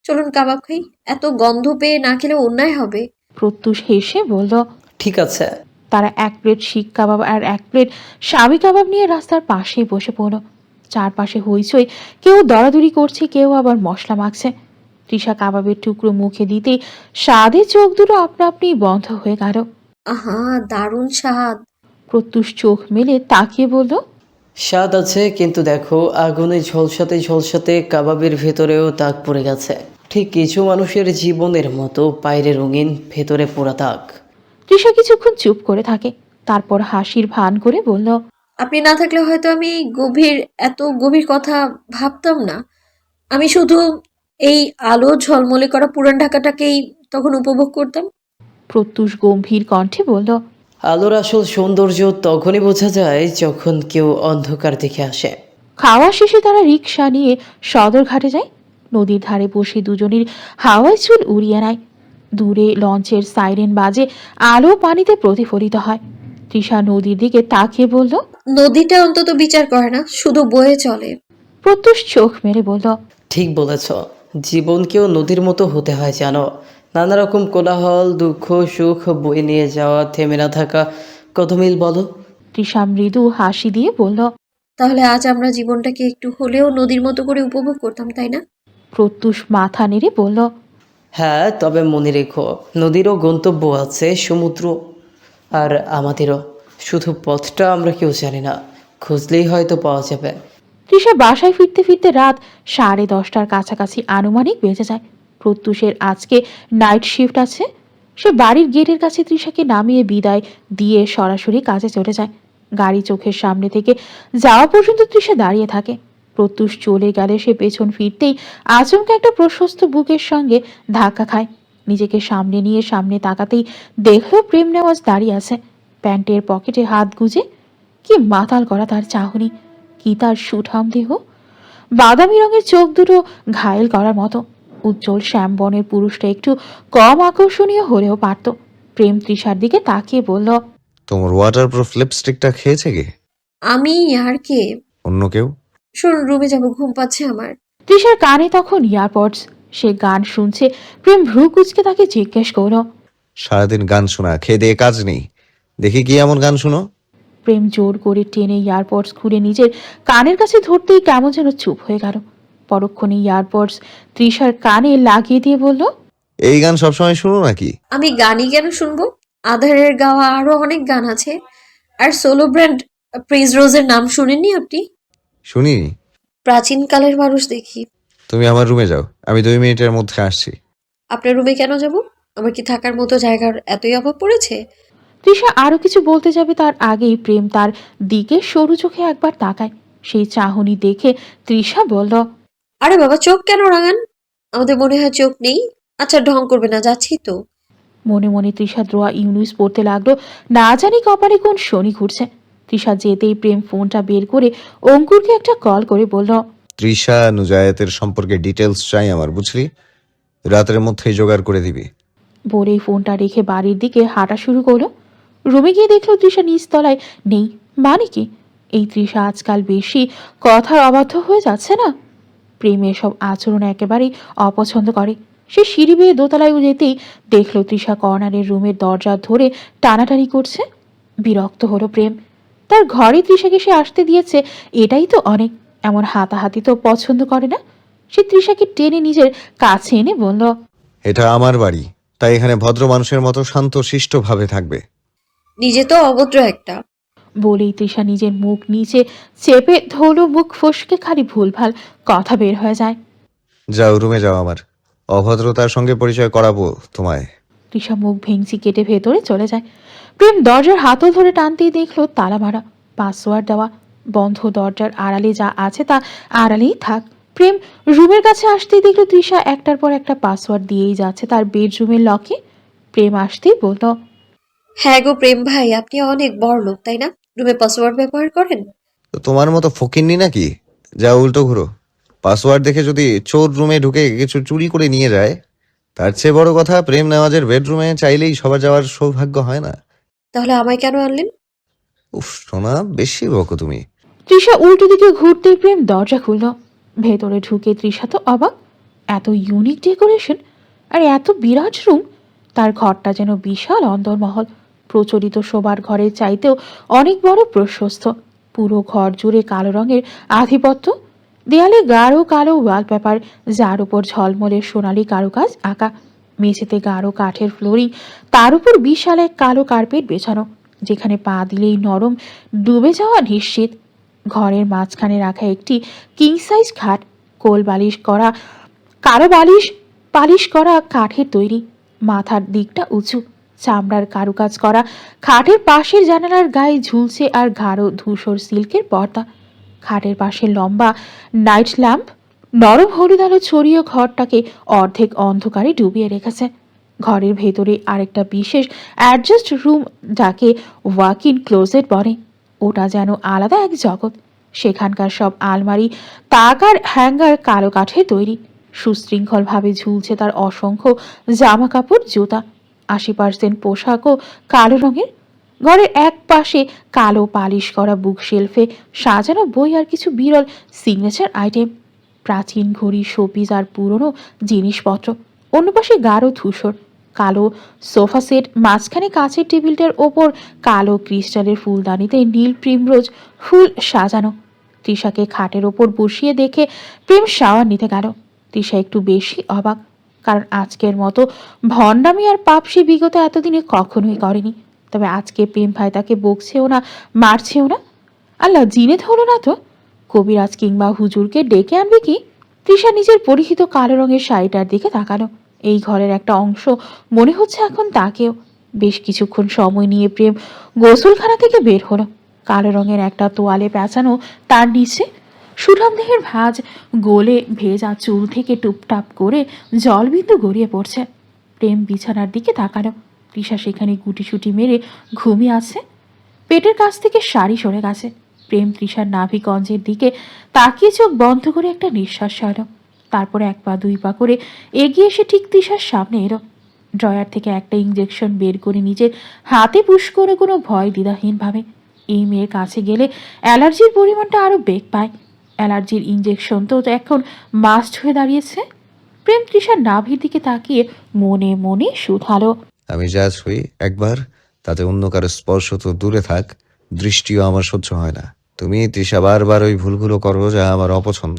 চলুন কাবাব খাই। এত গন্ধ পেয়ে না খেলে অন্যায় হবে। প্রত্যুষ হেসে বলল। ঠিক আছে। তারা 1 প্লেট শিক কাবাব আর 1 প্লেট স্বামী কাবাব নিয়ে রাস্তার পাশেই বসে পড়ল। চারপাশে হইচই, কেউ দরাদরি করছে, কেউ আবার মশলা মাখছে। তৃষা কাবাবের টুকরো মুখে দিতেই স্বাদে চোখ দুটো আপনা আপনি বন্ধ হয়ে গেল। আহা, দারুণ স্বাদ। প্রত্যুষ চোখ মেলে তাকিয়ে বলল। স্বাদ আছে, কিন্তু দেখো আগুনে ঝলসাতে ঝলসাতে কাবাবের ভেতরেও দাগ পড়ে গেছে। ঠিক কিছু মানুষের জীবনের মতো বাইরে রঙিন, ভেতরে পোড়া দাগ। তৃষা কিছুক্ষণ চুপ করে থাকে, তারপর হাসির ভান করে বলল। আপনি না থাকলে হয়তো আমি এত গভীর কথা ভাবতাম না। আমি শুধু এই আলো ঝলমলে করা পুরান ঢাকাটাকেই তখন উপভোগ করতাম। প্রত্যুষ গম্ভীর কণ্ঠে বলল। আলোর আসল সৌন্দর্য তখনই বোঝা যায় যখন কেউ অন্ধকার দেখে আসে। খাওয়া শেষে তারা রিকশা নিয়ে সদরঘাটে যায়। নদীর ধারে বসে দুজনের হাওয়ায় চুল উড়িয়ে নেয়। দূরে লঞ্চের সাইরেন বাজে, আলো পানিতে প্রতিফলিত হয়। তৃষা নদীর দিকে তাকিয়ে বলল। নদীটা অন্তত বিচার করে না, শুধু বয়ে চলে। প্রত্যুষ চোখ মেরে বলল। ঠিক বলেছ, জীবনকেও নদীর মতো হতে হয় জানো। নানা রকম কোলাহল, দুঃখ, সুখ বয়ে নিয়ে যাওয়া, থেমে না থাকা, কত মিল বলো। তৃষা মৃদু হাসি দিয়ে বলল। তাহলে আজ আমরা জীবনটাকে একটু হলেও নদীর মতো করে উপভোগ করতাম, তাই না? প্রত্যুষ মাথা নেড়ে বলল। হ্যাঁ, তবে মনে রেখো, নদীরও গন্তব্য আছে, সমুদ্র। আর আমাদেরও। শুধু পথটা আমরা কেউ জানি না, খুঁজলেই হয়তো পাওয়া যাবে। তৃষা বাসায় ফিরতে ফিরতে রাত 10:30টার কাছাকাছি আনুমানিক বেজে যায়। প্রত্যুষের আজকে নাইট শিফট আছে। সে বাড়ির গেটের কাছে তৃষাকে নামিয়ে বিদায় দিয়ে সরাসরি কাজে চলে যায়। গাড়ি চোখের সামনে থেকে যাওয়া পর্যন্ত তৃষা দাঁড়িয়ে থাকে। প্রত্যুষ চলে গেলে সে পেছন ফিরতেই আচমকা একটা প্রশস্ত বুকের সঙ্গে ধাক্কা খায়। নিজেকে সামনে নিয়ে সামনে তাকাতেই দেখলো প্রেম নেওয়াজ দাঁড়িয়ে আছে, প্যান্টের পকেটে হাত গুজে। কি মাতাল করা তার চাহনি, কি তার সুঠাম দেহ, বাদামি রঙের চোখ দুটো ঘায়েল করার মতো। উজ্জ্বল শ্যামবনের পুরুষটা একটু কম আকর্ষণীয় হলেও পারত। প্রেম তৃষার দিকে তাকিয়ে বলল। তোমার ওয়াটারপ্রুফ লিপস্টিকটা খেয়েছে কে? আমি আর কে? অন্য কেউ? শুনুন, রুমে যাবো, ঘুম পাচ্ছে আমার। তৃষার কানে তখন ইয়ারপডস, সে গান শুনছে। প্রেম ভ্রু কুচকে তাকে জিজ্ঞেস করল। সারাদিন গান শোনা, খেয়ে দিয়ে কাজ নেই, দেখি কি এমন গান শুনো। প্রেম জোর করে টেনে ইয়ারপডস খুলে নিজের কানের কাছে ধরতেই কেমন যেন চুপ হয়ে গেল। পরক্ষণে ইয়ারপডস তৃষার কানে লাগিয়ে দিয়ে বলল। এই গান সবসময় শুনো নাকি? আমি গানই কেন শুনবো? আধারের গাওয়া আরো অনেক গান আছে। আর সোলো ব্র্যান্ড প্রেজ রোজের নাম শুনেননি আপনি? শুনিনি। প্রাচীনকালের মানুষ দেখি। তুমি আমার রুমে যাও, আমি 2 মিনিটের মধ্যে আসছি। আপনার রুমে কেন যাব? আমার কি থাকার মতো জায়গার এতই অভাব পড়েছে? তৃষা আরো কিছু বলতে যাবে তার আগেই প্রেম তার দিকে সরু চোখে একবার তাকায়। সেই চাহনি দেখে তৃষা বলল। আরে বাবা, চোখ কেন রাঙান? আমাদের মনে হয় চোখ নেই। আচ্ছা, ঢং করবে না, যাচ্ছি তো। মনে মনে তৃষা দ্রোয়া ইউনিস পড়তে লাগলো। না জানি কপালে কোন শনি ঘুরছে। তৃষা যেতেই প্রেম ফোনটা বের করে অঙ্কুরকে একটা কল করে বলল। তৃষা নুজায়েতের সম্পর্কে ডিটেলস চাই আমার, বুঝলি? রাতের মধ্যেই জোগাড় করে দিবি। বলেই ফোনটা রেখে বাড়ির দিকে হাঁটা শুরু করলো। রুমে গিয়ে দেখলো তৃষা নিচতলায় নেই। মানে কি, এই তৃষা আজকাল বেশি কথার অবাধ্য হয়ে যাচ্ছে না? প্রেম এসব আচরণ একেবারেই অপছন্দ করে। সে সিঁড়ি বেয়ে দোতলায় যেতেই দেখলো তৃষা কর্নারের রুমের দরজা ধরে টানাটানি করছে। বিরক্ত হলো প্রেম। তার ঘরে তৃষাকে সে আসতে দিয়েছে, এটাই তো অনেক। এমন হাতাহাতি তো পছন্দ করে না। সে তৃষাকে টেনে নিজের কাছে এনে বলল। এটা আমার বাড়ি, তাই এখানে ভদ্র মানুষের মতো শান্ত শিষ্ট ভাবে থাকবে। নিজে তো অভদ্র একটা। বলেই তৃষা নিজের মুখ নিচে চেপে ধরলো, মুখ ফসকে খালি ভুলভাল কথা বের হয়ে যায়। যাও রুমে যাও, আমার অভদ্রতার সঙ্গে পরিচয় করাবো তোমায়। তৃষা মুখ ভেঙচি কেটে ভেতরে চলে যায়। প্রেম দরজার হাতল ধরে টানতেই দেখলো তালা মারা, পাসওয়ার্ড দেওয়া। বন্ধ দরজার আড়ালে যা আছে তা আড়ালেই থাক। প্রেম রুমের কাছে আসতেই দেখলো তৃষা একটার পর একটা পাসওয়ার্ড দিয়েই যাচ্ছে তার বেডরুমের লকে। প্রেম আসতেই বলল। হ্যাঁ গো প্রেম ভাই, আপনি অনেক বড় লোক, তাই না? রুমে পাসওয়ার্ড ব্যবহার করেন? তো তোমার মতো ফকিন্নি নাকি? যা উল্টো ঘুরো। পাসওয়ার্ড দেখে যদি চোর রুমে ঢুকে কিছু চুরি করে নিয়ে যায়, তার চেয়ে বড় কথা প্রেম নেওয়াজের বেডরুমে চাইলেই সবার যাওয়ার সৌভাগ্য হয় না। তাহলে আমায় কেন আনলেন? উফ সোনা, বেশি বকো তুমি। তৃষা উল্টো দিকে ঘুরতেই প্রেম দরজা খুলল। ভেতরে ঢুকে তৃষা তো অবাক। এত ইউনিক ডেকোরেশন আর এত বিরাট রুম। তার ঘরটা যেন বিশাল অন্দরমহল, প্রচলিত শোবার ঘরের চাইতেও অনেক বড় প্রশস্ত। পুরো ঘর জুড়ে কালো রঙের আধিপত্য। দেয়ালে গাঢ় কালো ওয়ালপেপার, যার উপর ঝলমলে সোনালি কারুকাজ আঁকা। মেঝেতে গাঢ় কাঠের ফ্লোরিং, তার উপর বিশাল এক কালো কার্পেট বেছানো, যেখানে পা দিলেই নরম ডুবে যাওয়া নিশ্চিত। ঘরের মাঝখানে রাখা একটি কিং সাইজ খাট, কোল বালিশ করা, কালো পালিশ করা কাঠের তৈরি, মাথার দিকটা উঁচু, চামড়ার কারুকাজ করা। খাটের পাশের জানালার গায়ে ঝুলছে আর গাঢ় ধূসর সিল্কের পর্দা। খাটের পাশে লম্বা নাইট ল্যাম্প নরম হলুদ আলো ছড়িয়ে ঘরটাকে অর্ধেক অন্ধকারে ডুবিয়ে রেখেছে। ঘরের ভেতরে আরেকটা বিশেষ অ্যাডজাস্ট রুম, যাকে ওয়াক ইন ক্লোজেট বলে। ওটা যেন আলাদা এক জগৎ। সেখানকার সব আলমারি, তাক আর হ্যাঙ্গার কালো কাঠের তৈরি। সুশৃঙ্খলভাবে ঝুলছে তার অসংখ্য জামা কাপড়, জুতা। 80% পোশাকও কালো রঙের। ঘরের এক পাশে কালো পালিশ করা বুকশেলফে সাজানো বই আর কিছু বিরল সিগনেচার আইটেম, প্রাচীন ঘড়ি, শোপিস আর পুরনো জিনিসপত্র। অন্য পাশে গাঢ় ধূসর কালো সোফা সেট, মাঝখানে কাঁচের টেবিলটার ওপর কালো ক্রিস্টালের ফুলদানিতে নীল প্রিমরোজ ফুল সাজানো। তৃষাকে খাটের ওপর বসিয়ে দেখে প্রেম শাওয়ার নিতে গেল। তৃষা একটু বেশি অবাক, কারণ আজকের মতো ভণ্ডামি আর পাপ সে বিগত এতদিনে কখনোই করেনি। তবে আজকে প্রেম ভাই তাকে বকছেও না, মারছেও না। আল্লাহ, জিনে হলো না তো? কবিরাজ কিংবা হুজুরকে ডেকে আনবে কি? তৃষা নিজের পরিহিত কালো রঙের শাড়িটার দিকে তাকালো। এই ঘরের একটা অংশ মনে হচ্ছে এখন তাকেও। বেশ কিছুক্ষণ সময় নিয়ে প্রেম গোসলখানা থেকে বের হলো। কালো রঙের একটা তোয়ালে পেঁচানো তার নিচে, সুঠাম দেহের ভাঁজ গোলে ভেজা চুল থেকে টুপটাপ করে জলবিন্দু গড়িয়ে পড়ছে। প্রেম বিছানার দিকে তাকালো। তৃষা সেখানে গুটিসুটি মেরে ঘুমিয়ে আছে। পেটের কাছ থেকে শাড়ি সরে গেছে। প্রেম তৃষার নাভিকঞ্জের দিকে তাকিয়ে চোখ বন্ধ করে একটা নিঃশ্বাস ছাড়ল। তারপর 1 পা 2 পা করে এগিয়ে এসে ঠিক তৃষার সামনে এলো। ড্রয়ার থেকে একটা ইঞ্জেকশন বের করে নিজের হাতে পুশ করে কোনো ভয় দ্বিধাহীনভাবে। এই মেয়ের কাছে গেলে অ্যালার্জির পরিমাণটা আরও বেগ পায়। অ্যালার্জির ইঞ্জেকশন তো এখন মাস্ট হয়ে দাঁড়িয়েছে। প্রেম তৃষার নাভির দিকে তাকিয়ে মনে মনে শুধালো, আমি যা ছুঁই একবার, তাতে অন্য কারো স্পর্শ তো দূরে থাক, দৃষ্টিও আমার সহ্য হয় না। তুমি তৃষা বারবার ওই ভুলগুলো করো যা আমার অপছন্দ।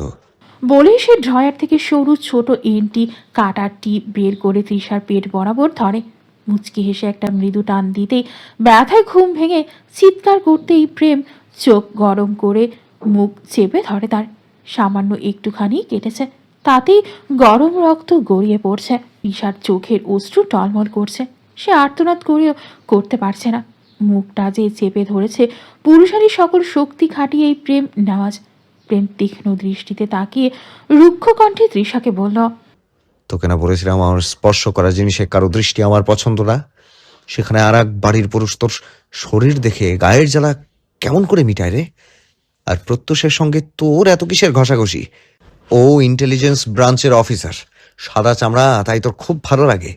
বলেই সে ড্রয়ার থেকে সরু ছোট এন্টি কাটার টিপ বের করে তৃষার পেট বরাবর ধরে। মুচকি হেসে একটা মৃদু টান দিতেই ব্যথায় ঘুম ভেঙে চিৎকার করতেই প্রেম চোখ গরম করে মুখ চেপে ধরে তার। সামান্য একটুখানি কেটেছে, তাতেই গরম রক্ত গড়িয়ে পড়ছে। তৃষার চোখের অশ্রু টলমল করছে। সে আর্তনাদ করেও করতে পারছে না। মুখটা যে চেপে ধরেছে, পুরুষালী সকল শক্তি খাটিয়ে এই প্রেম নেওয়াজ। প্রেম তীক্ষ্ণ দৃষ্টিতে তাকিয়ে রুক্ষ কণ্ঠে তৃষাকে বলল, তোকে না বলেছিলাম আমার স্পর্শ করা জিনিসে কারো দৃষ্টি আমার পছন্দ না? সেখানে আর এক বাড়ির পুরুষ তোর শরীর দেখে গায়ের জ্বালা কেমন করে মিটায় রে? আর প্রত্যুষের সঙ্গে তোর এত কিসের ঘষাঘষি? ও ইন্টেলিজেন্স ব্রাঞ্চের অফিসার, সাদা চামড়া, তাই তোর খুব ভালো লাগে।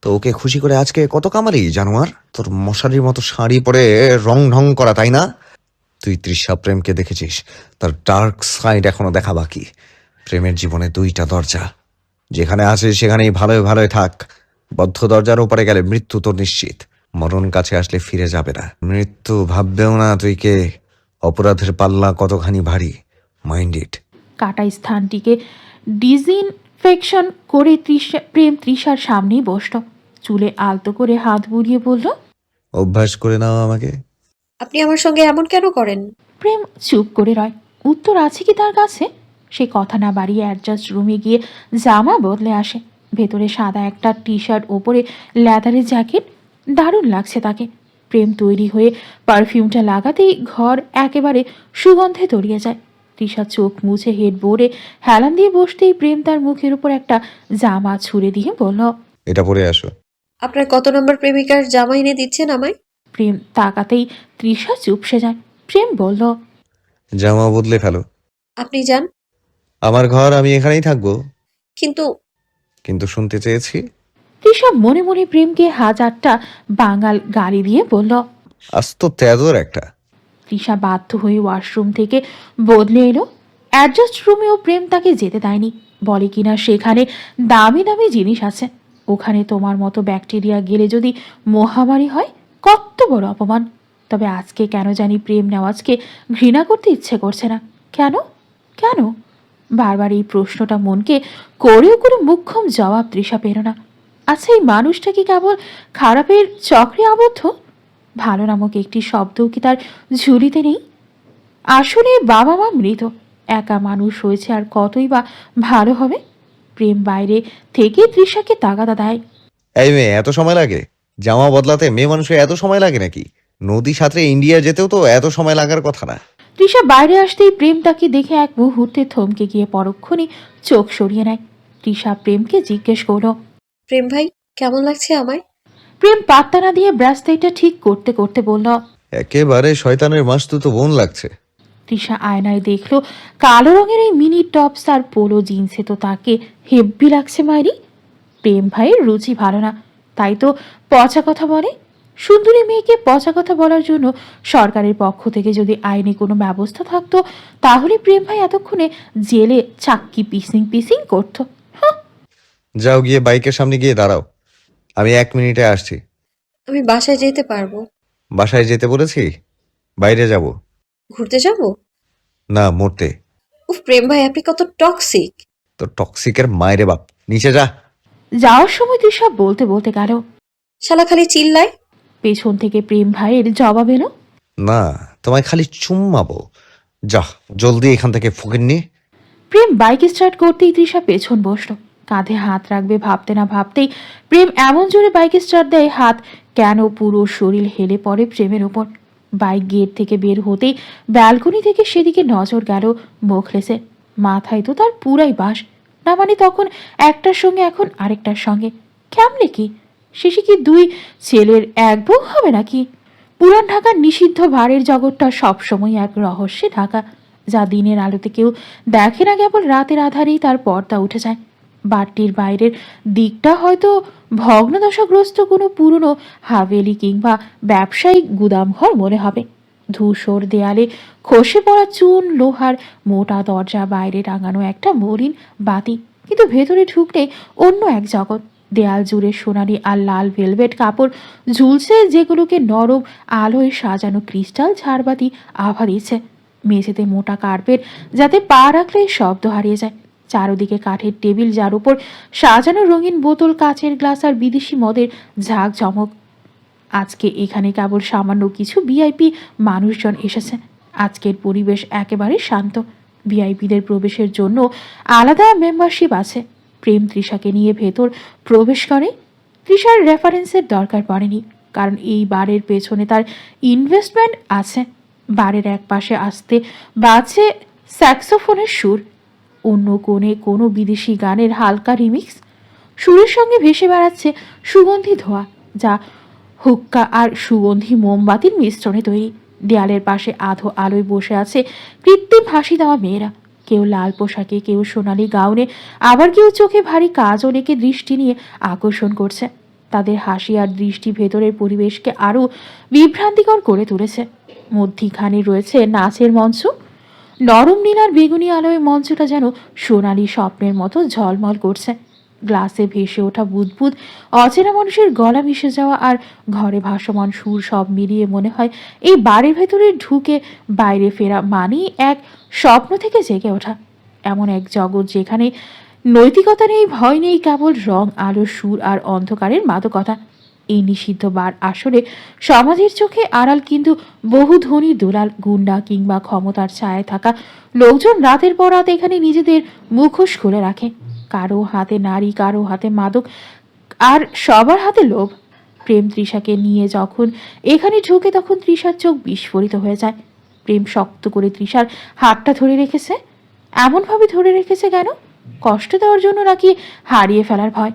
তো ওকে খুশি করে আজকে কত কামালি জানোয়ার? তোর মশারির মতো শাড়ি পরে রং ঢং করা, তাই না? তুই তৃষা প্রেমকে দেখেছিস, তার ডার্ক সাইড এখনো দেখা বাকি। প্রেমের জীবনে 2টা দরজা, যেখানে আছে সেখানেই ভালোই ভালোই থাক। বদ্ধ দরজার ওপারে গেলে মৃত্যু তোর নিশ্চিত। মরণ কাছে আসলে ফিরে যাবে না। মৃত্যু ভাববেও না তুই কে। অপরাধের পাল্লা কতখানি ভারী, মাইন্ড ইট। কাটা স্থানটিকে ডিসইনফেকশন করে প্রেম তৃষার সামনেই বসল। চুলে আলতো করে হাত বুলিয়ে বলল, অভ্যাস করে নাও আমাকে। আপনি আমার সঙ্গে এমন কেন করেন? প্রেম চুপ করে রয়। উত্তর আছে কি তার কাছে? সে কথা না বাড়িয়ে অ্যাডজাস্ট রুমে গিয়ে জামা বদলে আসে। ভেতরে সাদা একটা টি শার্ট, ওপরে লেদারের জ্যাকেট। দারুণ লাগছে তাকে। প্রেম তৈরি হয়ে পারফিউমটা লাগাতেই ঘর একেবারে সুগন্ধে তলিয়ে যায়। তৃষা চোখ মুছে হেডবোর্ডে হেলান দিয়ে বসতেই প্রেম তার মুখের উপর একটা জামা ছুঁড়ে দিয়ে বলল, এটা পরে আসো। আপনার কত নম্বর প্রেমিকার জামা এনে দিচ্ছেন আমায়? প্রেম তাকাতেই তৃষা চুপসে যায়। প্রেম বলল, জামা বদলে ফেলো। আপনি যান। আমার ঘর, আমি এখানেই থাকবো। কিন্তু কিন্তু শুনতে চেয়েছি। তৃষা মনে মনে প্রেমকে হাজারটা বাঙাল গালি দিয়ে বলল। আস্ত তেদর একটা। তৃষা বাধ্য হয়ে ওয়াশরুম থেকে বদলে এলো। অ্যাডজাস্ট রুমেও প্রেম তাকে যেতে দেয়নি। বলে কিনা সেখানে দামি দামি জিনিস আছে, ওখানে তোমার মতো ব্যাকটেরিয়া গেলে যদি মহামারী হয়, কত বড় অপমান। তবে আজকে কেন জানি প্রেম নেওয়াজকে ঘৃণা করতে ইচ্ছে করছে না। কেন কেন? বারবার এই প্রশ্নটা মনকে করেও কোনো মুখ্যম জবাব তৃষা পেল না। আচ্ছা, এই মানুষটা কি কেবল খারাপের চক্রে আবদ্ধ? ভালো নামক একটি শব্দও কি তার ঝুলিতে নেই? আসলে বাবা মা মৃত, একা মানুষ হয়েছে, আর কতই বা ভালো হবে। প্রেম বাইরে থেকে তৃষাকে তাগাদা দেয়। এই মেয়ে, এত সময় লাগে? জামা বদলাতে মেয়ে মানুষের এত সময় লাগে নাকি? নদী সাঁতরে ইন্ডিয়া যেতেও তো এত সময় লাগার কথা না। তৃষা বাইরে আসতেই প্রেম তাকে দেখে এক মুহূর্তে থমকে গিয়ে পরক্ষণই চোখ সরিয়ে নেয়। তৃষা প্রেমকে জিজ্ঞেস করল। প্রেম ভাই, কেমন লাগছে আমায়? প্রেম পাত্তা না দিয়ে ব্রাশটাইটা ঠিক করতে করতে বলল। একেবারে শয়তানের মাসতুতো বোন লাগছে। তৃষা আয়নায় দেখলো কালো রঙের এই মিনি টপস আর পোলো জিন্সে তো তাকে হেব্বি লাগছে মাইরি। প্রেম ভাইয়ের রুচি ভালো না, তাই তো পচা কথা বলে। সুন্দরী মেয়েকে পচা কথা বলার জন্য সরকারের পক্ষ থেকে যদি আইনি কোনো ব্যবস্থা থাকতো, তাহলে প্রেম ভাই এতক্ষণে জেলে চাক্কি পিসিং পিসিং করতো। যাও, গিয়ে বাইকের সামনে গিয়ে দাঁড়াও। আমি 1 মিনিটে আসছি। আমি বাসায় যেতে পারবো। বাসায় যেতে বলেছি? বাইরে যাব। ঘুরতে যাব? না, মরতে। উফ প্রেম ভাই, আপনি কত টক্সিক। তো টক্সিকের মায়েরে বাপ, নিচে যা। যাওয়ার সময় তৃষা বলতে বলতে গেল। শালা খালি চিল্লায়। পেছন থেকে প্রেম ভাইয়ের জবাব এলো। না, তোমায় খালি চুম্মাবো। যা জলদি এখান থেকে, ফুকির নিয়ে। প্রেম বাইক স্টার্ট করতেই তৃষা পেছন বসলো। কাঁধে হাত রাখবে ভাবতে না ভাবতেই প্রেম এমন জোরে বাইক স্টার্ট দেয়, হাত কেন পুরো শরীর হেলে পড়ে প্রেমের ওপর। বাইক গেট থেকে বের হতেই ব্যালকনি থেকে সেদিকে নজর গেল মোখলেসে। মাথায় তো তার পুরাই বাস, না মানে তখন একটার সঙ্গে এখন আরেকটার সঙ্গে। কেমনে কি শেষে কি দুই ছেলের এক বউ হবে নাকি? পুরান ঢাকার নিষিদ্ধ ভাড়ের জগৎটা সবসময় এক রহস্যে ঢাকা, যা দিনের আলোতে কেউ দেখে না, কেবল রাতের আধারেই তার পর্দা উঠে যায়। বাড়িটির বাইরের দিকটা হয়তো ভগ্নদশাগ্রস্ত কোনো পুরনো হাভেলি কিংবা ব্যবসায়িক গুদামঘর মনে হবে। ধূসর দেয়ালে খসে পড়া চুন, লোহার মোটা দরজা, বাইরে টাঙানো একটা মলিন বাতি, কিন্তু ভেতরে ঢুকলে অন্য এক জগৎ। দেয়াল জুড়ে সোনালি আর লাল ভেলভেট কাপড় ঝুলছে, যেগুলোকে নরম আলোয় সাজানো ক্রিস্টাল ঝাড়বাতি আভা দিচ্ছে। মেঝেতে মোটা কার্পেট, যাতে পা রাখলেই শব্দ হারিয়ে যায়। চারদিকে কাঠের টেবিল, যার উপর সাজানো রঙিন বোতল, কাচের গ্লাস আর বিদেশি মদের ঝাঁক জমক। আজকে এখানে কেবল সামান্য কিছু ভিআইপি মানুষজন এসেছে। আজকের পরিবেশ একেবারে শান্ত। ভিআইপিদের প্রবেশের জন্য আলাদা মেম্বারশিপ আছে। প্রেম তৃষাকে নিয়ে ভেতর প্রবেশ করে। তৃষার রেফারেন্সের দরকার পড়েনি, কারণ এই বারের পেছনে তার ইনভেস্টমেন্ট আছে। বারের এক পাশে আসতে বাজছে স্যাক্সোফোনের সুর, অন্য কোণে কোনো বিদেশি গানের হালকা রিমিক্স। সুরের সঙ্গে ভেসে বেড়াচ্ছে সুগন্ধি ধোঁয়া, যা হুক্কা আর সুগন্ধি মোমবাতির মিশ্রণে তৈরি। দেয়ালের পাশে আধো আলোয় বসে আছে কৃত্রিম হাসি দেওয়া মেয়েরা, কেউ লাল পোশাকে, কেউ সোনালি গাউনে, আবার কেউ চোখে ভারী কাজল এঁকে দৃষ্টি নিয়ে আকর্ষণ করছে। তাদের হাসি আর দৃষ্টি ভেতরের পরিবেশকে আরও বিভ্রান্তিকর করে তুলেছে। মধ্যিখানে রয়েছে নাচের মঞ্চ। নরম নীল আর বেগুনি আলোয় মঞ্চটা যেন সোনালি স্বপ্নের মতো ঝলমল করছে। গ্লাসে ভেসে ওঠা বুদবুদ অচেনা মানুষের গলা মিশে যাওয়া আর ঘরে ভাসমান সুর, সব মিলিয়ে মনে হয় এই বাড়ির ভেতরে ঢুকে বাইরে ফেরা মানেই এক স্বপ্ন থেকে জেগে ওঠা। এমন এক জগৎ যেখানে নৈতিকতা নেই, ভয় নেই, কেবল রং, আলো, সুর আর অন্ধকারের মাদকতা। এই নিষিদ্ধ বার আসলে সমাজের চোখে আড়াল, কিন্তু বহু ধনী দুলাল, গুন্ডা কিংবা ক্ষমতার ছায়ায় থাকা লোকজন রাতের পর রাত এখানে নিজেদের মুখোশ খুলে রাখে। কারো হাতে নারী, কারো হাতে মাদক, আর সবার হাতে লোভ। প্রেম তৃষাকে নিয়ে যখন এখানে ঢুকে, তখন তৃষার চোখ বিস্ফোরিত হয়ে যায়। প্রেম শক্ত করে তৃষার হাতটা ধরে রেখেছে। এমনভাবে ধরে রেখেছে কেন? কষ্ট দেওয়ার জন্য নাকি হারিয়ে ফেলার ভয়?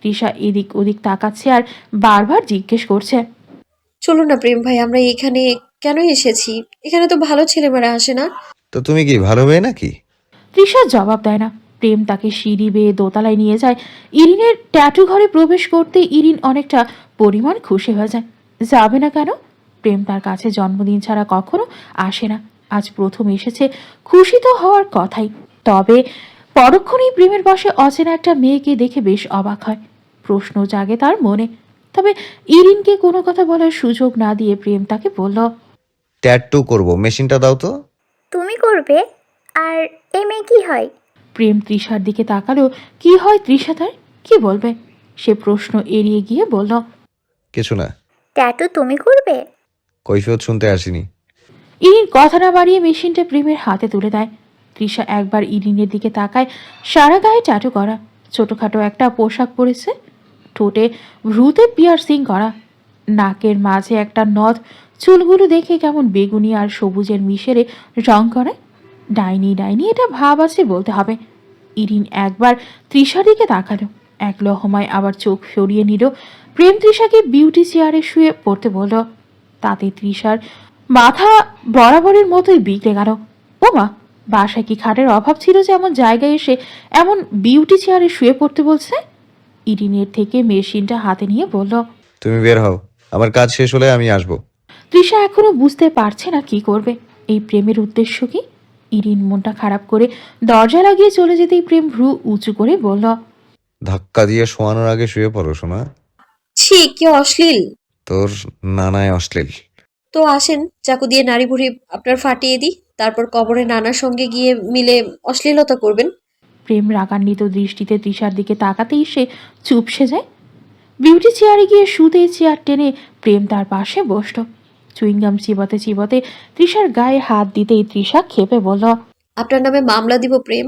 তৃষা এদিক ওদিক তাকাচ্ছে আর বারবার জিজ্ঞেস করছে। চলুন না প্রেম ভাই, আমরা এখানে কেন এসেছি? এখানে তো ভালো ছেলেমেয়েরা আসে না। তো তুমি কি ভালো মেয়ে নাকি? তৃষা জবাব দেয় না। প্রেম তাকে সিঁড়ি বেয়ে দোতলায় নিয়ে যায়। ইরিনের ট্যাটু ঘরে প্রবেশ করতে ইরিন অনেকটা পরিমাণ খুশি হয়ে যায়। যাবে না কেন? প্রেম তার কাছে জন্মদিন ছাড়া কখনো আসে না, আজ প্রথম এসেছে। খুশি তো হওয়ার কথাই, তবে পরক্ষণেই প্রেমের বশে অচেনা একটা মেয়েকে দেখে বেশ অবাক হয়। প্রশ্ন জাগে তার মনে। তবে ইরিনকে কোনো কথা বলার সুযোগ না দিয়ে প্রেম তাকে বলল, ট্যাটু করবো, মেশিনটা দাও তো। তুমি করবে? আর এই মেয়ে কি হয়? প্রেম তৃষার দিকে তাকালো। কি হয় তৃষা তার? কি বলবে? সে প্রশ্ন এড়িয়ে গিয়ে বলল, কিছু না, ট্যাটু তুমি করবে? কৈফিয়ত শুনতে আসিনি। ইরিন কথা না বাড়িয়ে মেশিনটা প্রেমের হাতে তুলে দেয়। তৃষা একবার ইরিনের দিকে তাকায়। সারা গায়ে ট্যাটু করা, ছোটখাটো একটা পোশাক পরেছে, ঠোঁটে ভ্রুতে পিয়ার্সিং করা, নাকের মাঝে একটা নথ, চুলগুলো দেখে কেমন বেগুনি আর সবুজের মিশেরে রং করে। ডাইনি ডাইনি এটা ভাব আছে বলতে হবে। ইরিন একবার তৃষার দিকে তাকালো, এক লহমায় আবার চোখ সরিয়ে নিল। প্রেম তৃষাকে বিউটি চেয়ারে শুয়ে পড়তে বলল। তাতে তৃষার মাথা বরাবরের মতোই বিগড়ে গেল। ওমা, বাসায় কি খাটের অভাব ছিল যে এমন জায়গায় এসে এমন বিউটি চেয়ারে শুয়ে পড়তে বলছে? ইরিনের থেকে মেশিনটা হাতে নিয়ে বলল। তুমি বের হও, আমার কাজ শেষ হলে আমি আসবো। তৃষা এখনো বুঝতে পারছে না কি করবে। এই প্রেমের উদ্দেশ্য কি? ইরিন মনটা খারাপ করে দরজা লাগিয়ে চলে যেতেই প্রেম ভ্রু উঁচু করে বলল, ধাক্কা দিয়ে শোয়ানোর আগে শুয়ে পড়ো শোনা। ছি, কি অশ্লীল। তোর নানায় অশ্লীল। তো আসেন, চাকু দিয়ে নাড়ি ভুড়ি আপনার ফাটিয়ে দিই, তারপর কবরে নানার সঙ্গে গিয়ে মিলে অশ্লীলতা করবেন। প্রেম রাগান্বিত দৃষ্টিতে তৃষার দিকে তাকাতেই সে চুপসে যায়। বিউটি চেয়ারে গিয়ে শুতে চেয়ার টেনে প্রেম তার পাশে বসল। চুইংগাম চিবাতে চিবাতে তৃষার গায়ে হাত দিতেই তৃষা ক্ষেপে বলল, আপনার নামে মামলা দিব প্রেম।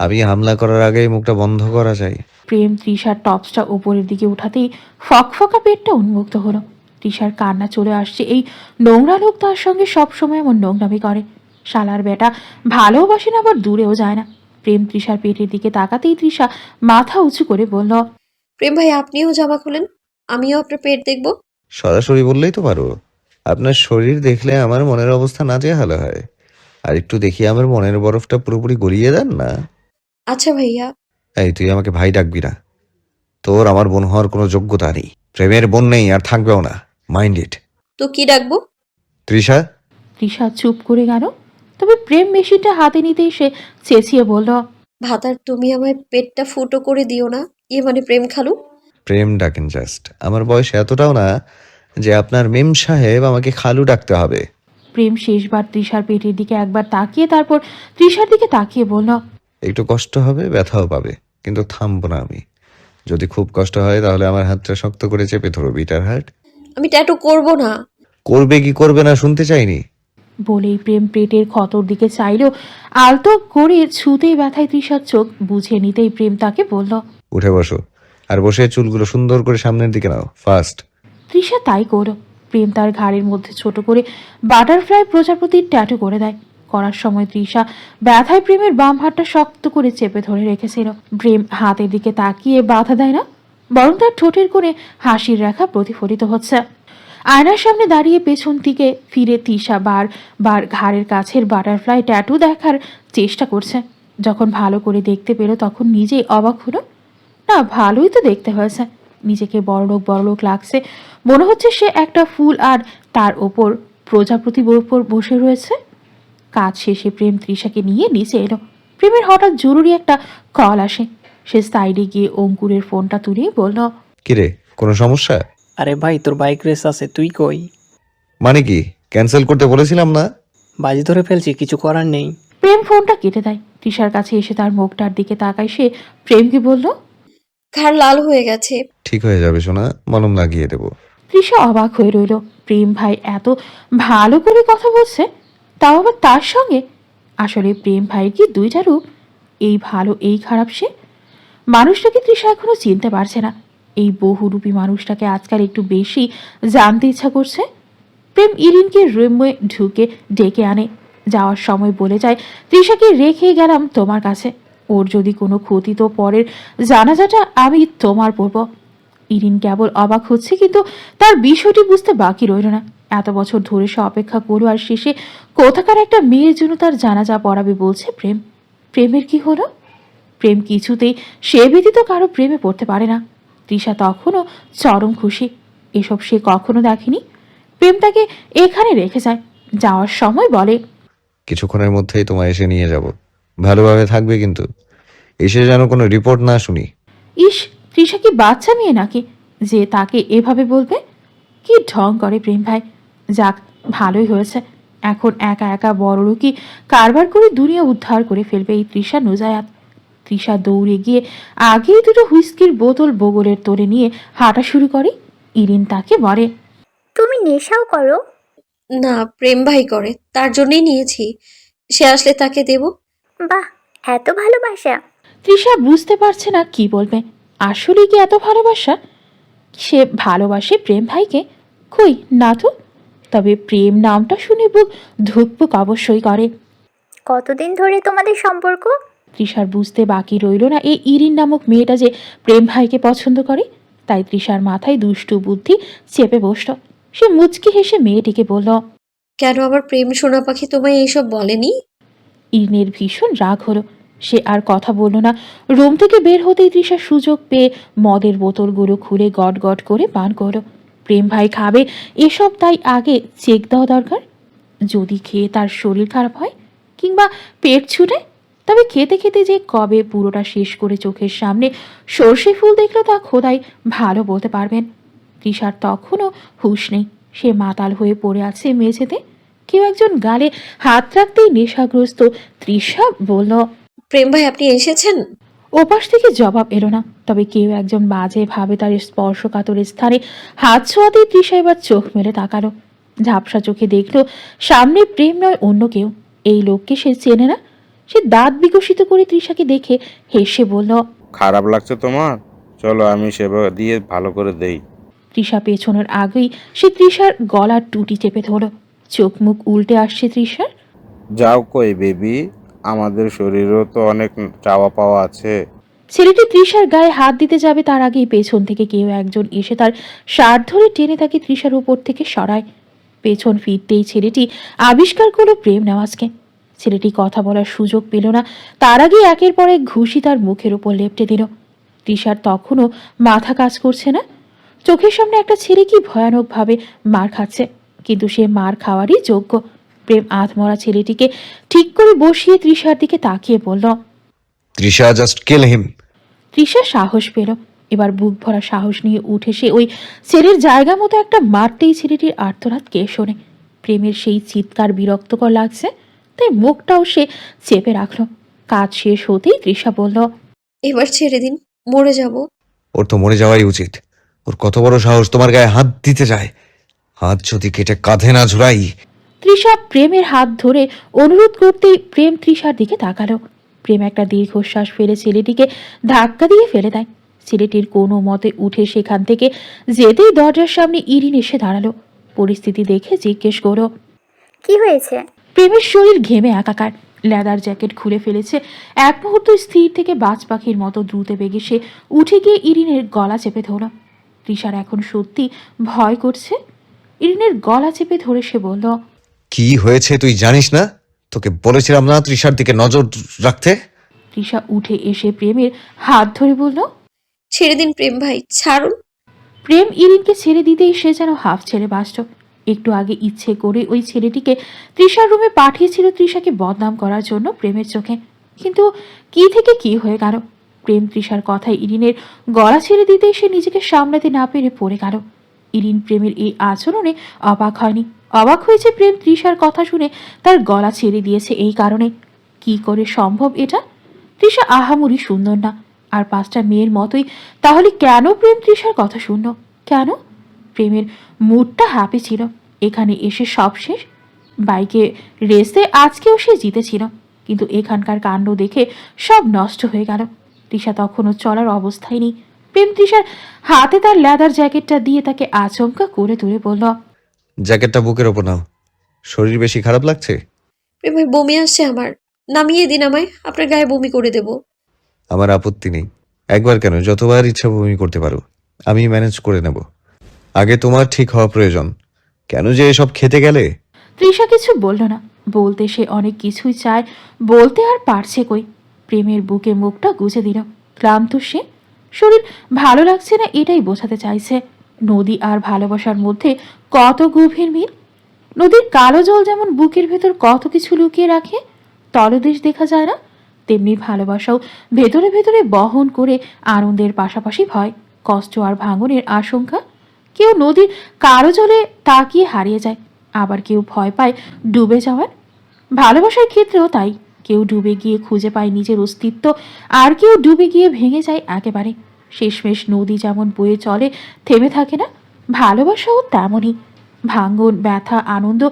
আমি হামলা করার আগেই মুখটা বন্ধ করা যায়। প্রেম তৃষার টপসটা উপরের দিকে উঠাতেই ফকফকা পেটটা উন্মুক্ত হলো। তৃষার কান্না চলে আসছে। এই নোংরা লোক তার সঙ্গে সবসময় এমন নোংরামি করে। শালার বেটা ভালোবাসে না, আবার দূরেও যায় না। প্রেম তৃষার পেটের দিকে তাকাতেই তৃষা মাথা উঁচু করে বলল, প্রেম ভাই, আপনিও জামা খুলেন, আমিও আপনার পেট দেখব। সরাসরি বললেই তো পারো। আপনার শরীর দেখলে আমার মনের অবস্থা নাজেহাল হয়। আর একটু দেখি আমার মনের বরফটা পুরোপুরি গলিয়ে দেন না। আচ্ছা ভাইয়া। এই তুই আমাকে ভাই ডাকবি না। তোর আমার বোন হওয়ার কোনো যোগ্যতা নেই। প্রেমের বোন নেই আর থাকবেও না। Mind it. তো কি ডাকবো? তৃষা। তৃষা চুপ করে গেল। তবে প্রেম মেশিনটা হাতে নিতেই সে চেঁচিয়ে বলল, ভাতার, তুমি আমায় পেটটা ফুটো করে দিও না। ইয়ে মানে প্রেম খালু। প্রেম ডাকেন জাস্ট। আমার বয়স এতটাও না যে আপনার মেম সাহেব আমাকে খালু ডাকতে হবে। প্রেম শেষবার তৃষার পেটের দিকে একবার তাকিয়ে তারপর তৃষার দিকে তাকিয়ে বলল, একটু কষ্ট হবে, ব্যথাও পাবে, কিন্তু থামবো না আমি। যদি খুব কষ্ট হয় তাহলে আমার হাতটা শক্ত করে চেপে ধরো, বিটার হার্ট। আমি ট্যাটু করব না। করবে কি করবে না শুনতে চাইনি। বলেই প্রেম পেটের ক্ষতর দিকে চাইল। আলতো করে ছুতেই ব্যথায় তৃষার চোখ বুঝে নিতেই প্রেম তাকে বলল। উঠে বসো, আর বসে চুলগুলো সুন্দর করে সামনের দিকে নাও, ফাস্ট। তৃষা তাই করল। প্রেম তার ঘাড়ের মধ্যে ছোট করে বাটারফ্লাই প্রজাপতির ট্যাটু করে দেয়। করার সময় তৃষা ব্যথায় প্রেমের বাম হাতটা শক্ত করে চেপে ধরে রেখেছিল। প্রেম হাতের দিকে তাকিয়ে বাধা দেয় না, বরং তার ঠোঁটের কোণে হাসির রেখা প্রতিফলিত হচ্ছে। আয়নার সামনে দাঁড়িয়ে পেছন দিকে ফিরে তৃষা বার ঘাড়ের কাছের বাটারফ্লাই ট্যাটু দেখার চেষ্টা করছে। যখন ভালো করে দেখতে পেল তখন নিজেই অবাক হলো। না, ভালোই তো দেখতে হয়েছে। নিজেকে বড়লোক বড়লোক লাগছে। মনে হচ্ছে সে একটা ফুল আর তার ওপর প্রজাপতির ওপর বসে রয়েছে। কাজ শেষে প্রেম তৃষাকে নিয়ে নিচে এলো। প্রেমের হঠাৎ জরুরি একটা কল আসে। সে সাইডে গিয়ে অঙ্কুরের ফোনটা তুলেই বলল, কিরে, কোনো সমস্যা? আরে ভাই, তোর বাইক রেস আছে, তুই কই? মানে কি, ক্যান্সেল করতে বলেছিলাম না? বাজি ধরে ফেলছি, কিছু করার নেই। প্রেম ফোনটা কেটে দেয়। তৃষার কাছে এসে তার মুখটার দিকে তাকায় সে। প্রেমকে বলল, ঘাড় লাল হয়ে গেছে। ঠিক হয়ে যাবে সোনা, মলম লাগিয়ে দেবো। তৃষা অবাক হয়ে রইল। প্রেম ভাই এত ভালো করে কথা বলছে, তাও আবার তার সঙ্গে। আসলে প্রেম ভাইয়ের কি দুইটা রূপ, এই ভালো এই খারাপ। সে মানুষটাকে তৃষা এখনো চিনতে পারছে না। এই বহুরূপী মানুষটাকে আজকাল একটু বেশি জানতে ইচ্ছা করছে। প্রেম ইরিনকে রুমে ঢুকে ডেকে আনে। যাওয়ার সময় বলে যায়, তৃষাকে রেখে গেলাম তোমার কাছে। ওর যদি কোনো ক্ষতি তো পরের জানাজাটা আমি তোমার পড়ব। ইরিন কেবল অবাক হচ্ছে, কিন্তু তার বিষয়টি বুঝতে বাকি রইল না। এত বছর ধরে সে অপেক্ষা করলো, আর শেষে কোথাকার একটা মেয়ের জন্য তার জানাজা পড়াবে বলছে প্রেম। প্রেমের কি হলো? প্রেম কিছুতেই সে ব্যতীত কারো প্রেমে পড়তে পারে না। তৃষা তখনও চরম খুশি। এসব সে কখনো দেখেনি। প্রেম তাকে এখানে রেখে যায়। যাওয়ার সময় বলে, কিছুক্ষণের মধ্যেই তোমায় এসে নিয়ে যাব। ভালোভাবে থাকবে কিন্তু। এসে যেন কোনো রিপোর্ট না শুনি। ইস, তৃষা কি বাচ্চা মেয়ে নাকি যে তাকে এভাবে বলবে? কি ঢং করে প্রেম ভাই। যাক, ভালোই হয়েছে, এখন একা একা বড়লোকি কারবার করে দুনিয়া উদ্ধার করে ফেলবে এই তৃষা নুজায়াত। তৃষা দৌড়ে গিয়ে আগেই দুটো হুইস্কির বোতল বগলের তোড়ে নিয়ে হাঁটা শুরু করে। ইরিন তাকে বলে, তুমি নেশাও করো? না, প্রেম ভাই করে, তার জন্যই নিয়েছি। সে আসলে তাকে দেব। বাহ, এত ভালোবাসা! তৃষা বুঝতে পারছে না কি বলবে। আসলে কি এত ভালোবাসা? সে ভালোবাসে প্রেম ভাইকে? কই না তো। তবে প্রেম নামটা শুনে বুক ধুকপুক অবশ্যই করে। কতদিন ধরে তোমাদের সম্পর্ক? তৃষার বুঝতে বাকি রইল না এই ইরিন নামক মেয়েটা যে প্রেম ভাইকে পছন্দ করে। তাই তৃষার মাথায় দুষ্টু বুদ্ধি চেপে বসল। সে মুচকি হেসে মেয়েটিকে বলল, কেন আমার প্রেম সোনা পাখি তোমায় এইসব বলেনি? ইরিনের ভীষণ রাগ হলো। সে আর কথা বলল না। রুম থেকে বের হতেই তৃষা সুযোগ পেয়ে মদের বোতলগুলো খুলে গট গট করে পান করলো। প্রেম ভাই খাবে এসব, তাই আগে চেক দেওয়া দরকার। যদি খেয়ে তার শরীর খারাপ হয় কিংবা পেট ছুটে, তবে খেতে খেতে যে কবে পুরোটা শেষ করে চোখের সামনে সর্ষে ফুল দেখলো তা খোদাই ভালো বলতে পারবেন। তৃষার তখনও হুঁশ নেই। সে মাতাল হয়ে পড়ে আছে মেঝেতে। কেউ একজন গালে হাত রাখতেই নেশাগ্রস্ত তৃষা বলল, প্রেম ভাই আপনি এসেছেন? ওপাশ থেকে জবাব এলো না। তবে কেউ একজন বাজে ভাবে তার স্পর্শকাতর স্থানে হাত ছোঁয়াতেই তৃষা এবার চোখ মেলে তাকালো। ঝাপসা চোখে দেখলো সামনে প্রেম নয় অন্য কেউ। এই লোককে সে চেনে না। সে দাঁত বিকশিত করে তৃষাকে দেখে হেসে বলল, খারাপ লাগছে তোমার? চলো আমি সেবা দিয়ে ভালো করে দেই। তৃষা পেছনের আগেই সে তৃষার গলার টুটি চেপে ধরল। চোখ মুখ উল্টে আসছে তৃষার। যাও কই বেবি, আমাদের শরীরেও তো অনেক চাওয়া পাওয়া আছে। ছেলেটি তৃষার গায়ে হাত দিতে যাবে তার আগেই পেছন থেকে কেউ একজন এসে তার শার্ট ধরে টেনে তাকে তৃষার উপর থেকে সরায়। পেছন ফিরতেই ছেলেটি আবিষ্কার করলো প্রেম নেওয়াজকে। ছেলেটি কথা বলার সুযোগ পেল না, তার আগে একের পর এক ঘুষি তার মুখের উপর লেপটে দিল। তৃষার তখনও মাথা কাজ করছে না। চোখের সামনে একটা ছেলে কি ভয়ানকভাবে মার খাচ্ছে, কিন্তু সে মার খাওয়ারই যোগ্য। প্রেম আধমরা ছেলেটিকে ঠিক করে বসিয়ে তৃষার দিকে তাকিয়ে বলল, তৃষা, জাস্ট কিল হিম। তৃষা সাহস পেল। এবার বুক ভরা সাহস নিয়ে উঠে সে ওই ছেলের জায়গা মতো একটা মারতেই ছেলেটির আর্তনাদ কে শোনে। প্রেমের সেই চিৎকার বিরক্তকর লাগছে, তাই মুখটাও সে চেপে রাখলো। কাজ শেষ হতেই তৃষা বলল, এবার ছেড়ে দিন, মরে যাব। ওর তো মরে যাওয়াই উচিত। ওর কত বড় সাহস তোমার গায়ে হাত দিতে যায়। হাত যদি কেটে কাঁধে না ঝুলাই। তৃষা প্রেমের হাত ধরে অনুরোধ করতেই প্রেম তৃষার দিকে তাকালো। প্রেম একটা দীর্ঘশ্বাস ফেলে ছেলেটিকে ধাক্কা দিয়ে ফেলে দেয়। ছেলেটির কোনো মতে উঠে সেখান থেকে যেতেই দরজার সামনে ইরিন এসে দাঁড়ালো। পরিস্থিতি দেখে জিজ্ঞেস করো, কি হয়েছে? প্রেমের শরীর ঘেমে একাকার। লেদার জ্যাকেট খুলে ফেলেছে। এক মুহূর্ত স্থির থেকে বাজ পাখির মতো দ্রুত বেগে সে উঠে গিয়ে ইরিনের গলা চেপে ধরল। তৃষার এখন সত্যি ভয় করছে। ইরিনের গলা চেপে ধরে সে বলল, কি হয়েছে তুই জানিস না? তোকে বলেছিলাম না তৃষার দিকে নজর রাখতে? তৃষা উঠে এসে প্রেমের হাত ধরে বলল। ছেড়ে দিন প্রেম ভাই, ছাড়ুন। প্রেম ইরিনকে ছেড়ে দিতেই সে যেন হাফ ছেড়ে বাঁচত। একটু আগে ইচ্ছে করে ওই ছেলেটিকে তৃষার রুমে পাঠিয়েছিল তৃষাকে বদনাম করার জন্য প্রেমের চোখে। কিন্তু কি থেকে কি হয়ে গেল। প্রেম তৃষার কথায় ইরিনের গলা ছেড়ে দিতেই সে নিজেকে সামলাতে না পেরে পড়ে গেল। ইরিন প্রেমের এই আচরণে অবাক হয়নি। অবাক হয়েছে প্রেম তৃষার কথা শুনে তার গলা ছেড়ে দিয়েছে এই কারণে। কি করে সম্ভব এটা? তৃষা আহামরি সুন্দর না, আর পাঁচটা মেয়ের মতোই। তাহলে কেন প্রেম তৃষার কথা শুনল? কেন? প্রেমের মুডটা হ্যাপি ছিল। এখানে এসে সব শেষ। বাইকে রেসে আজকেও সে জিতেছিল, কিন্তু এখানকার কাণ্ড দেখে সব নষ্ট হয়ে গেল। তৃষা তখনও চলার অবস্থায় নেই। প্রেম তৃষার হাতে তার লেদার জ্যাকেটটা দিয়ে তাকে আচমকা করে তুলে বলল, জ্যাকেটটা বুকের ওপর নাও। শরীর বেশি খারাপ লাগছে? প্রেম ভাই বমি আসছে আমার, নামিয়ে দিন আমায়, আপনার গায়ে বমি করে দেব। আমার আপত্তি নেই। একবার কেন, যতবার ইচ্ছা বমি করতে পারো। আমি ম্যানেজ করে নেব। আগে তোমার ঠিক হওয়া প্রয়োজন। কেন যে এসব খেতে গেলে? তৃষা কিছু বলল না। বলতে সে অনেক কিছুই চায়, বলতে আর পারছে কই। প্রেমের বুকে মুখটা গুজে দিল। ক্লান্ত সে, শরীর ভালো লাগছে না এটাই বোঝাতে চাইছে। নদী আর ভালোবাসার মধ্যে কত গভীর মিল। নদীর কালো জল যেমন বুকের ভেতর কত কিছু লুকিয়ে রাখে, তলদেশ দেখা যায় না, তেমনি ভালোবাসাও ভেতরে ভেতরে বহন করে আনন্দের পাশাপাশি ভয়, কষ্ট আর ভাঙনের আশঙ্কা। কেউ নদীর কারো জলে তাকিয়ে হারিয়ে যায়, আবার কেউ ভয় পায় ডুবে যাওয়ার। ভালোবাসার ক্ষেত্রেও তাই, কেউ ডুবে গিয়ে খুঁজে পায় নিজের অস্তিত্ব, আর কেউ ডুবে গিয়ে ভেঙে যায় একেবারে। শেষমেশ নদী যেমন বয়ে চলে, থেমে থাকে না, ভালোবাসাও তেমনই। ভাঙ্গন, ব্যথা, আনন্দ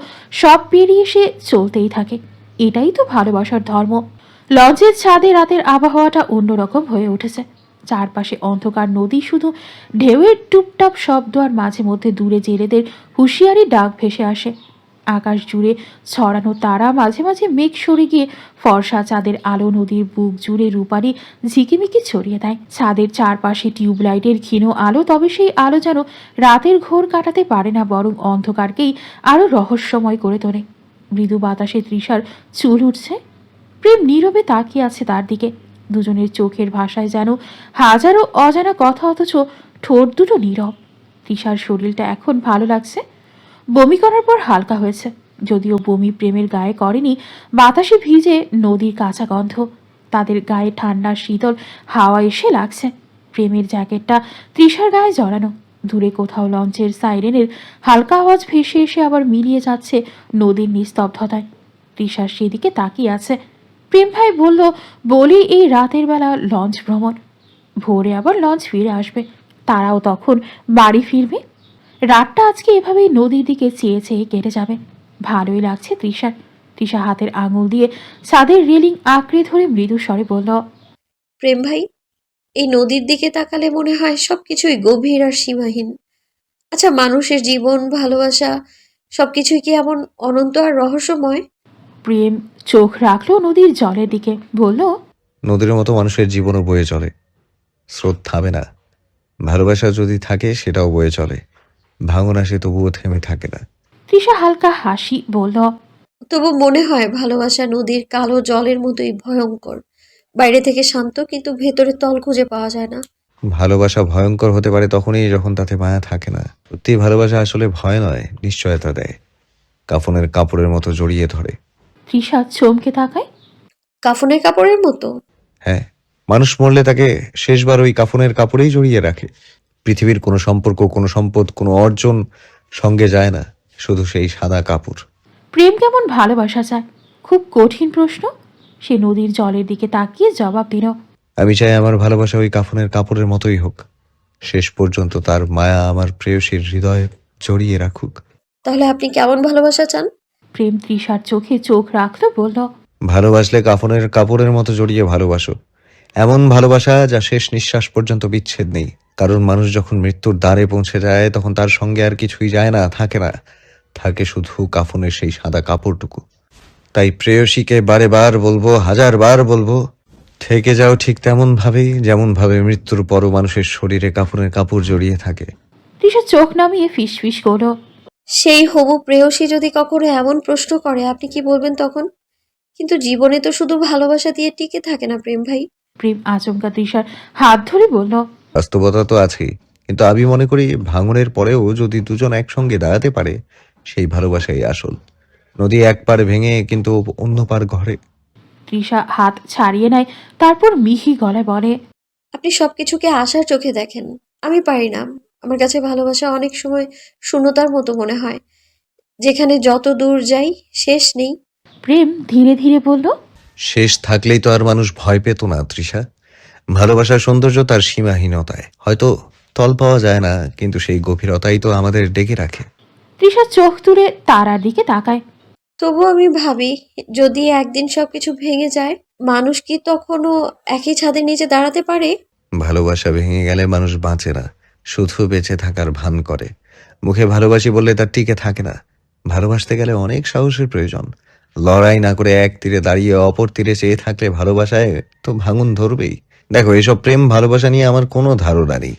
সব পেরিয়ে সে চলতেই থাকে। এটাই তো ভালোবাসার ধর্ম। লঞ্চের ছাদে রাতের আবহাওয়াটা অন্যরকম হয়ে উঠেছে। চারপাশে অন্ধকার নদী, শুধু ঢেউয়ের টুপটাপ শব্দ আর মাঝে মধ্যে দূরে জেলেদের হুঁশিয়ারি ডাক ভেসে আসে। আকাশ জুড়ে ছড়ানো তারা, মাঝে মাঝে মেঘ সরে গিয়ে ফর্সা চাঁদের আলো নদীর বুক জুড়ে রূপালি ঝিকিমিকি ছড়িয়ে দেয়। ছাদের চারপাশে টিউবলাইটের ক্ষীণ আলো, তবে সেই আলো যেন রাতের ঘোর কাটাতে পারে না, বরং অন্ধকারকেই আরো রহস্যময় করে তোলে। মৃদু বাতাসে তৃষার চুল উঠছে। প্রেম নীরবে তাকিয়ে আছে তার দিকে। দুজনের চোখের ভাষায় যেন হাজারো অজানা কথা, অথচ ঠোঁট দুটো নীরব। তৃষার শরীরটা এখন ভালো লাগছে। বমি করার পর হালকা হয়েছে, যদিও বমি প্রেমের গায়ে করেনি। বাতাসে ভিজে নদীর কাঁচা গন্ধ, তাদের গায়ে ঠান্ডা শীতল হাওয়া এসে লাগছে। প্রেমের জ্যাকেটটা তৃষার গায়ে জড়ানো। দূরে কোথাও লঞ্চের সাইরেনের হালকা আওয়াজ ভেসে এসে আবার মিলিয়ে যাচ্ছে নদীর নিস্তব্ধতায়। তৃষার সেদিকে তাকিয়ে আছে। প্রেম ভাই বলল বলি এই রাতের বেলা লঞ্চ ভ্রমণ, ভোরে আবার লঞ্চ ফিরে আসবে, তারাও তখন বাড়ি ফিরবে। রাতটা আজকে এভাবেই নদীর দিকে চেয়ে চেয়ে কেটে যাবে। ভালোই লাগছে তৃষার। তৃষা হাতের আঙুল দিয়ে ছাদের রেলিং আঁকড়ে ধরে মৃদু স্বরে বলল, প্রেম ভাই, এই নদীর দিকে তাকালে মনে হয় সবকিছুই গভীর আর সীমাহীন। আচ্ছা, মানুষের জীবন, ভালোবাসা সবকিছুই কি এমন অনন্ত আর রহস্যময়? প্রেম চোখ রাখলো নদীর জলের দিকে, বলল, নদীর মতো মানুষের জীবনও বয়ে চলে, স্রোত থামে না। ভালোবাসা যদি থাকে সেটাও বয়ে চলে, ভাঙন আসে তবুও থেমে থাকে না। তৃষা হালকা হাসি, বলল, তবু মনে হয় ভালোবাসা নদীর কালো জলের মতোই ভয়ঙ্কর। বাইরে থেকে শান্ত, কিন্তু ভেতরে তল খুঁজে পাওয়া যায় না। ভালোবাসা ভয়ঙ্কর হতে পারে তখনই যখন তাতে মায়া থাকে না। সত্যি ভালোবাসা আসলে ভয় নয়, নিশ্চয়তা দেয়, কাফনের কাপড়ের মতো জড়িয়ে ধরে। তৃষা চমকে তাকায়। কাফনের কাপড়ের মতো? হ্যাঁ, মানুষ মরলে তাকে শেষবার ওই কাফনের কাপড়েই জড়িয়ে রাখে। পৃথিবীর কোনো সম্পর্ক, কোনো সম্পদ, কোনো অর্জন সঙ্গে যায় না, শুধু সেই সাদা কাপড়। প্রেম কেমন ভালোবাসা চায়? খুব কঠিন প্রশ্ন। সে নদীর জলের দিকে তাকিয়ে জবাব দিল, আমি চাই আমার ভালোবাসা ওই কাফনের কাপড়ের মতোই হোক, শেষ পর্যন্ত তার মায়া আমার প্রেয়সীর হৃদয়ে জড়িয়ে রাখুক। তাহলে আপনি কেমন ভালোবাসা চান? প্রেম তৃষার চোখে চোখ রাখলো, বলল, ভালোবাসলে কাফনের কাপড়ের মতো জড়িয়ে ভালোবাসো, এমন ভালোবাসা যা শেষ নিঃশ্বাস পর্যন্ত বিচ্ছেদ নেই। কারণ মানুষ যখন মৃত্যুর দ্বারে পৌঁছে যায় তখন তার সঙ্গে আর কিছুই যায় না, থাকে না, থাকে শুধু কাফনের সেই সাদা কাপড়টুকু। তাই প্রেয়সীকে বারে বার বলবো, হাজার বার বলবো, থেকে যাও ঠিক তেমন ভাবেই যেমন ভাবে মৃত্যুর পরও মানুষের শরীরে কাফনের কাপড় জড়িয়ে থাকে। তৃষা চোখ নামিয়ে ফিসফিস করলো, সেই হবু প্রেয়সী যদি কখনো এমন প্রশ্ন করে, আপনি কি বলবেন তখন? কিন্তু জীবনে তো শুধু ভালোবাসা দিয়ে টিকে থাকে না প্রেম ভাই। প্রেম আচমকা তৃষার হাত ধরে বলল, বাস্তবতা তো আছেই, কিন্তু আমি মনে করি ভাঙনের পরেও যদি দুজন একসঙ্গে দাঁড়াতে পারে সেই ভালোবাসাই আসল। নদী এক পার ভেঙে কিন্তু অন্য পার ঘরে। তৃষা হাত ছাড়িয়ে নেয়, তারপর মিহি গলায় বলে, আপনি সবকিছুকে আশার চোখে দেখেন, আমি পারি না। আমার কাছে ভালোবাসা অনেক সময় শূন্যতার মতো মনে হয়, যেখানে যত দূর যাই শেষ নেই। প্রেম ধীরে ধীরে বলল, শেষ থাকলেই তো আর মানুষ ভয় পেত না তৃষা। ভালোবাসার সৌন্দর্য তার সীমাহীনতায়, হয়তো তল পাওয়া যায় না, কিন্তু সেই গভীরতাই তো আমাদের ডেকে রাখে। তৃষা চোখ তুলে তারার দিকে তাকায়। তবু আমি ভাবি, যদি একদিন সবকিছু ভেঙে যায়, মানুষ কি তখনও একই ছাদের নিচে দাঁড়াতে পারে? ভালোবাসা ভেঙে গেলে মানুষ বাঁচে না, শুধু বেঁচে থাকার ভান করে। মুখে ভালোবাসি বললে তার টিকে থাকে না। ভালোবাসতে গেলে অনেক সাহসের প্রয়োজন। লড়াই না করে এক তীরে দাঁড়িয়ে অপর তীরে চেয়ে থাকলে ভালোবাসায় তো ভাঙন ধরবেই। দেখো, এসব প্রেম ভালোবাসা নিয়ে আমার কোনো ধারণা নেই,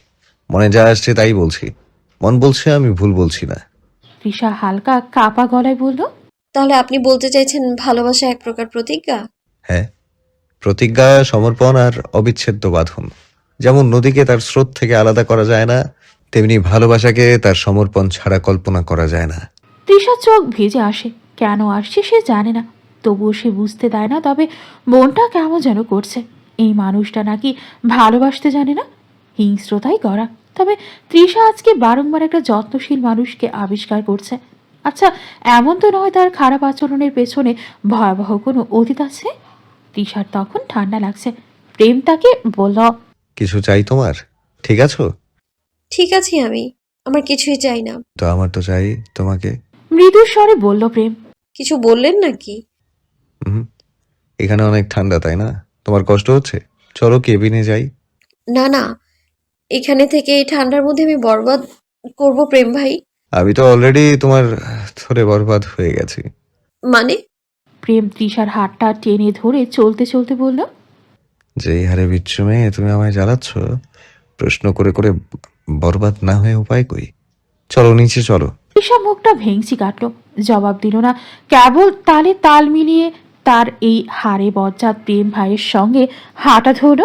মনে যা আসছে তাই বলছি। মন বলছে আমি ভুল বলছি না। তৃষা হালকা কাপা গলায় বলল, তাহলে আপনি বলতে চাইছেন ভালোবাসা এক প্রকার প্রতিজ্ঞা? হ্যাঁ, প্রতিজ্ঞা, সমর্পণ আর অবিচ্ছেদ্য বাঁধন। যেমন নদীকে তার স্রোত থেকে আলাদা করা যায় না, তেমনি ভালোবাসাকে তার সমর্পণ ছাড়া কল্পনা করা যায় না। তৃষার চোখ ভিজে আসে। কেন আসছে সে জানে না, তবুও সে বুঝতে দেয় না, তবে মনটা কেমন যেন করছে। এই মানুষটা নাকি ভালোবাসতে জানে না, হিংস্রতাই করা। তবে তৃষা আজকে বারংবার একটা যত্নশীল মানুষকে আবিষ্কার করছে। আচ্ছা, এমন তো নয় তার খারাপ আচরণের পেছনে ভয়াবহ কোনো অতীত আছে? তৃষার তখন ঠান্ডা লাগছে। প্রেম তাকে বলল, কিছু চাই তোমার? ঠিক আছো? ঠিক আছি আমি, আমার কিছুই চাই না। তো আমার তো চাই তোমাকে। মৃদু স্বরে বলল প্রেম। কিছু বললেন নাকি? হুম, এখানে অনেক ঠান্ডা, তাই না? তোমার কষ্ট হচ্ছে? চলো কেবিনে যাই। না না, এখানে থেকে এই ঠান্ডার মধ্যে আমি বরবাদ করব প্রেম ভাই। আমি তো অলরেডি তোমার ধরে বরবাদ হয়ে গেছি। মানে? প্রেম তৃষার হাতটা টেনে ধরে চলতে চলতে বলল, যেই হারে বিচ্ছু মেয়ে তুমি আমায় জ্বালাচ্ছ, প্রশ্ন করে করে বরবাদ না হয়ে উপায় কই? চলো নিচে চলো। তৃষা মুখটা ভেঙচি কাটলো, জবাব দিল না। কেবল তালে তাল মিলিয়ে তার এই হারে বজ্জাত প্রেম ভাইয়ের সঙ্গে হাঁটা ধরল।